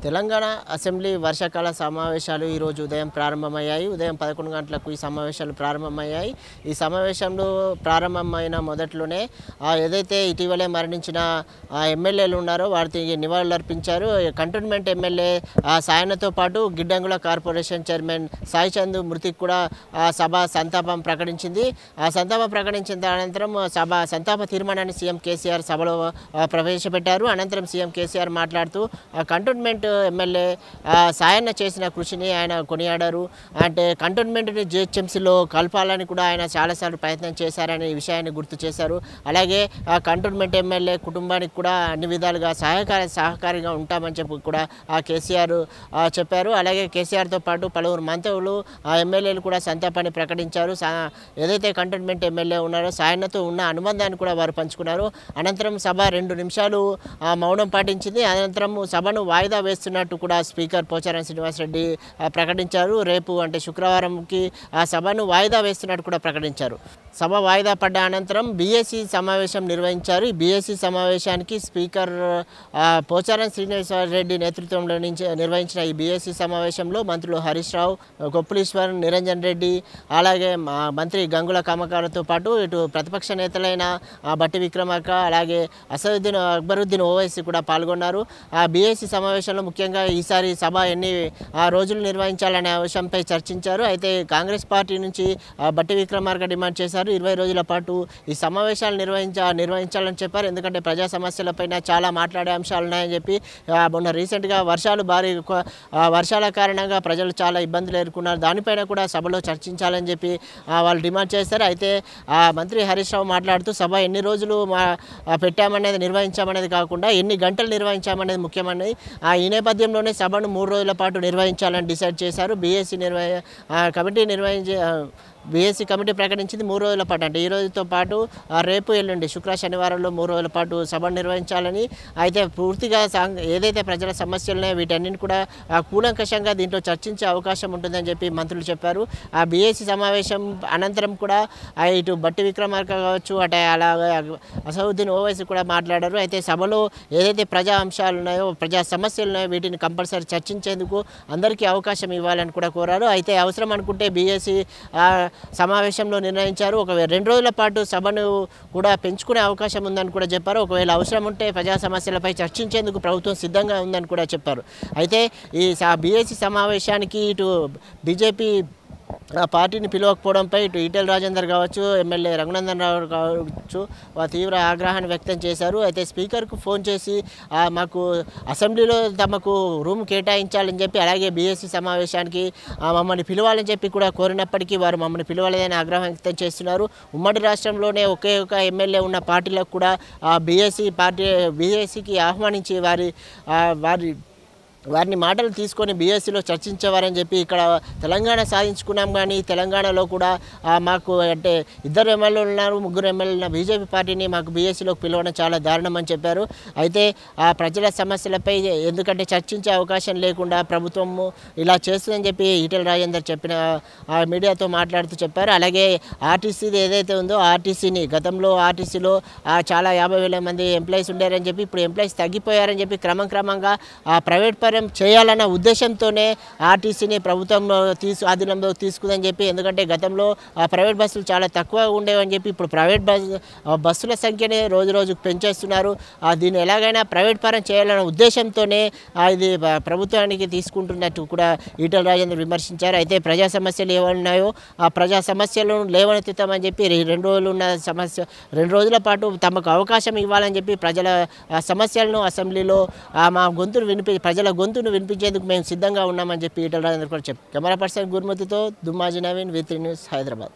Telangana assembly వర్షాకాల సమావేశాలు ఈరోజు ఉదయం ప్రారంభమయ్యాయి. ఉదయం 11 గంటలకు ఈ సమావేశాలు ప్రారంభమయ్యాయి. ఈ సమావేశంలో ప్రారంభమైన మొదట్లోనే ఏదైతే ఇటీవలే మరణించిన ఎమ్మెల్యేలు ఉన్నారో వారికి నివాళులర్పించారు. కంటోన్మెంట్ ఎమ్మెల్యే సాయనతో పాటు గిడ్డంగుల కార్పొరేషన్ చైర్మన్ సాయి చంద్ మృతికి కూడా సభ సంతాపం ప్రకటించింది. ఆ సంతాపం ప్రకటించిన అనంతరం సభ సంతాప తీర్మానాన్ని సీఎం కేసీఆర్ సభలో ప్రవేశపెట్టారు. అనంతరం సీఎం కేసీఆర్ మాట్లాడుతూ కంటోన్మెంట్ ఎమ్మెల్యే సాయన్న చేసిన కృషిని ఆయన కొనియాడారు. అంటే కంటోన్మెంట్ని జిహెచ్ఎంసీలో కలపాలని కూడా ఆయన చాలాసార్లు ప్రయత్నం చేశారనే విషయాన్ని గుర్తు చేశారు. అలాగే కంటోన్మెంట్ ఎమ్మెల్యే కుటుంబానికి కూడా అన్ని విధాలుగా సహకారిగా ఉంటామని చెప్పి కూడా కేసీఆర్ చెప్పారు. అలాగే కేసీఆర్తో పాటు పలువురు మంత్రులు ఎమ్మెల్యేలు కూడా సంతాపాన్ని ప్రకటించారు. ఏదైతే కంటోన్మెంట్ ఎమ్మెల్యే ఉన్నారో సాయన్నతో ఉన్న అనుబంధాన్ని కూడా వారు పంచుకున్నారు. అనంతరం సభ 2 నిమిషాలు మౌనం పాటించింది. అనంతరం సభను వాయిదా వేస్తున్నట్టు కూడా స్పీకర్ పోచారం శ్రీనివాసరెడ్డి ప్రకటించారు. రేపు అంటే శుక్రవారంకి ఆ సభను వాయిదా వేస్తున్నట్టు కూడా ప్రకటించారు. సభ వాయిదా పడ్డ అనంతరం బీఏసీ సమావేశం నిర్వహించారు. ఈ బీఏసీ సమావేశానికి స్పీకర్ పోచారం శ్రీనివాసరెడ్డి నేతృత్వంలో నిర్వహించిన ఈ బీఏసీ సమావేశంలో మంత్రులు హరీష్ రావు, కొప్పులీశ్వర్, నిరంజన్ రెడ్డి, అలాగే మంత్రి గంగుల కమకాలతో పాటు ఇటు ప్రతిపక్ష నేతలైన బట్టి విక్రమార్క, అలాగే అసదుద్దీన్ అక్బరుద్దీన్ ఓవైసీ కూడా పాల్గొన్నారు. ఆ బీఏసీ సమావేశంలో ముఖ్యంగా ఈసారి సభ ఎన్ని రోజులు నిర్వహించాలనే అంశంపై చర్చించారు. అయితే కాంగ్రెస్ పార్టీ నుంచి బట్టి విక్రమార్క డిమాండ్ చేశారు. 20 రోజుల పాటు ఈ సమావేశాలు నిర్వహించాలని చెప్పారు. ఎందుకంటే ప్రజా సమస్యలపైన చాలా మాట్లాడే అంశాలు ఉన్నాయని చెప్పి మొన్న రీసెంట్గా వర్షాల కారణంగా ప్రజలు చాలా ఇబ్బందులు ఎదుర్కొన్నారు. దానిపైన కూడా సభలో చర్చించాలని చెప్పి వాళ్ళు డిమాండ్ చేశారు. అయితే మంత్రి హరీష్ రావు మాట్లాడుతూ సభ ఎన్ని రోజులు పెట్టామనేది నిర్వహించామనేది కాకుండా ఎన్ని గంటలు నిర్వహించామనేది ముఖ్యమని ఈ నేపథ్యంలోనే సభను 3 రోజుల పాటు నిర్వహించాలని డిసైడ్ చేశారు. బీఏసీ కమిటీ ప్రకటించింది 3 రోజుల పాటు. అంటే ఈ రోజుతో పాటు రేపు ఎల్లుండి శుక్ర శనివారంలో 3 రోజుల పాటు సభను నిర్వహించాలని, అయితే పూర్తిగా ఏదైతే ప్రజల సమస్యలున్నాయో వీటన్నింటిని కూడా కూలంకషంగా దీంట్లో చర్చించే అవకాశం ఉంటుందని చెప్పి మంత్రులు చెప్పారు. ఆ బీఏసీ సమావేశం అనంతరం కూడా ఇటు బట్టి విక్రమార్క కావచ్చు, అటు అలాగే అసదుద్దీన్ ఓవైసీ కూడా మాట్లాడారు. అయితే సభలో ఏదైతే ప్రజా అంశాలు ఉన్నాయో, ప్రజా సమస్యలు ఉన్నాయో వీటిని కంపల్సరీ చర్చించేందుకు అందరికీ అవకాశం ఇవ్వాలని కూడా కోరారు. అయితే అవసరం అనుకుంటే బీఏసీ సమావేశంలో నిర్ణయించారు. 2 రోజుల పాటు సభను కూడా పెంచుకునే అవకాశం ఉందని కూడా చెప్పారు. ఒకవేళ అవసరం ఉంటే ప్రజా సమస్యలపై చర్చించేందుకు ప్రభుత్వం సిద్ధంగా ఉందని కూడా చెప్పారు. అయితే ఈ బీఏసీ సమావేశానికి ఇటు బీజేపీ పార్టీని పిలవకపోవడంపై ఇటు ఈటెల రాజేందర్ కావచ్చు, ఎమ్మెల్యే రఘునందన్ రావు కావచ్చు తీవ్ర ఆగ్రహాన్ని వ్యక్తం చేశారు. అయితే స్పీకర్కు ఫోన్ చేసి మాకు అసెంబ్లీలో తమకు రూమ్ కేటాయించాలని చెప్పి, అలాగే బీఏసీ సమావేశానికి మమ్మల్ని పిలవాలని చెప్పి కూడా కోరినప్పటికీ వారు మమ్మల్ని పిలవలేదని ఆగ్రహం వ్యక్తం చేస్తున్నారు. ఉమ్మడి రాష్ట్రంలోనే ఒకే ఒక ఎమ్మెల్యే ఉన్న పార్టీలకు కూడా బీఏసీకి ఆహ్వానించి వారిని మాటలు తీసుకొని బీఎస్సీలో చర్చించేవారని చెప్పి ఇక్కడ తెలంగాణ సాధించుకున్నాం. కానీ తెలంగాణలో కూడా మాకు అంటే 2 ఎమ్మెల్యేలు ఉన్నారు, 3 ఎమ్మెల్యేలు బీజేపీ పార్టీని మాకు బీఎస్సీలోకి పిలవడం చాలా దారుణం అని చెప్పారు. అయితే ప్రజల సమస్యలపై ఎందుకంటే చర్చించే అవకాశం లేకుండా ప్రభుత్వము ఇలా చేస్తుందని చెప్పి ఈటెల రాజేందర్ మీడియాతో మాట్లాడుతూ చెప్పారు. అలాగే ఆర్టీసీది ఏదైతే ఉందో ఆర్టీసీని గతంలో ఆర్టీసీలో చాలా 50,000 మంది ఎంప్లాయీస్ ఉండారని చెప్పి ఇప్పుడు ఎంప్లాయీస్ తగ్గిపోయారని చెప్పి క్రమంగా ప్రైవేట్ చేయాలన్న ఉద్దేశంతోనే ఆర్టీసీని ప్రభుత్వంలో ఆధీనంలో తీసుకుందని చెప్పి, ఎందుకంటే గతంలో ప్రైవేట్ బస్సులు చాలా తక్కువ ఉండేవని చెప్పి ఇప్పుడు ప్రైవేట్ బస్సుల సంఖ్యని రోజుకు పెంచేస్తున్నారు. దీన్ని ఎలాగైనా ప్రైవేట్ పరం చేయాలన్న ఉద్దేశంతోనే ఇది ప్రభుత్వానికి తీసుకుంటున్నట్టు కూడా ఈటెల రాజేందర్ విమర్శించారు. అయితే ప్రజా సమస్యలు ఏమన్నాయో ఆ ప్రజా సమస్యలను లేవనెత్తుతామని చెప్పి 2 రోజుల పాటు తమకు అవకాశం ఇవ్వాలని చెప్పి ప్రజల సమస్యలను అసెంబ్లీలో ప్రజల గొంతును వినిపించేందుకు మేము సిద్ధంగా ఉన్నామని చెప్పి ఈటెల రాజేందర్ కూడా చెప్పారు. కెమెరా పర్సన్ గురుమతితో దుమ్మాజీ నవీన్, V3 న్యూస్, హైదరాబాద్.